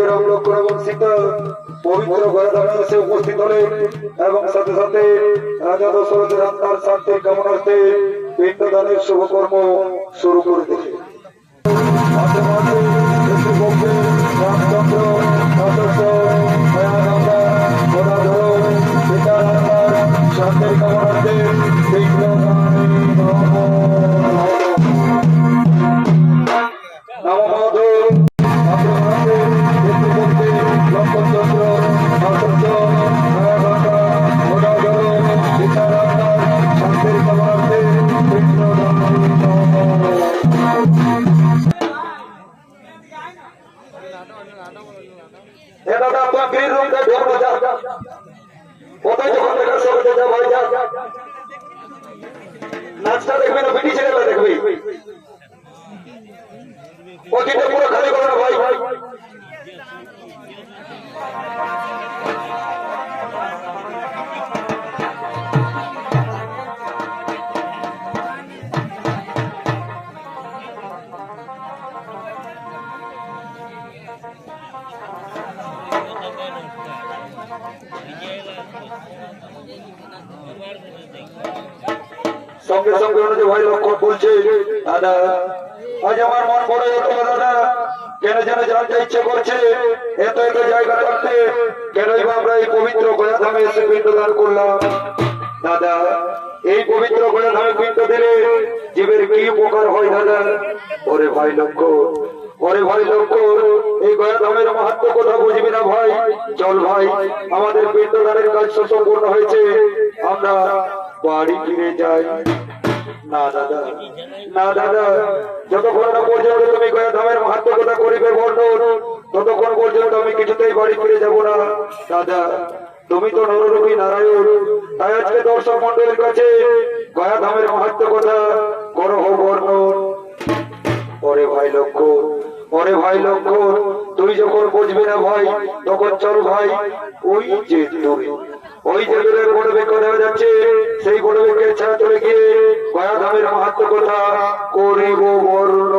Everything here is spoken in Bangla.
রাম লক্ষ্মণ এবং সীতা পবিত্র গয়াধামে এসে উপস্থিত হলেন এবং সাথে সাথে রাজা দশরথের আত্মার শান্তির কামনার্থে পিণ্ডদানের শুভকর্ম শুরু করে দিলেন। মাঝে মাঝে রামচন্দ্র শান্তির কামনার্থে নাচটা দেখবে না বিটি ছেলেরা দেখবে ওটিটা পুরো খালি করো না ভাই সঙ্গে সঙ্গে ভাই লক্ষ্য বলছে দাদা আজ আমার মন বড় হতো দাদা কেন যেন জানতে ইচ্ছে করছে এত এত জায়গা থাকতে কেনই বা আমরা এই পবিত্র গয়াধামে এসে পিণ্ডদান করলাম দাদা এই পবিত্র গয়াধামে পিণ্ড দিলে জীবের কি উপকার হয় দাদা ওরে ভাই লক্ষ্য এই গয়াধামের মাহাত্ম কথা বুঝবি না ভাই চল ভাই আমাদের পিণ্ডদানের কাজ সম্পূর্ণ হয়েছে আমরা বাড়ি ফিরে যাই না দাদা যতক্ষণ না পর্যন্ত তুমি গয়াধামের মাহাত্ম কথা করিবে বর্ণন ততক্ষণ পর্যন্ত আমি কিছুতেই বাড়ি ফিরে যাব না দাদা তুমি তো নররূপী নারায়ণ তাই আজকে দর্শক মন্ডলের কাছে গয়াধামের মাহাত্ম কথা করো বর্ণন ওরে ভাই লক্ষ্মণ তুই যখন বুঝবি না ভাই তখন চল ভাই ওই যে দূরে গড়বে করা যাচ্ছে সেই গড়বেকের ছায়া চলে গিয়ে গয়াধামের মাহাত্ম কথা করিব বর্ণন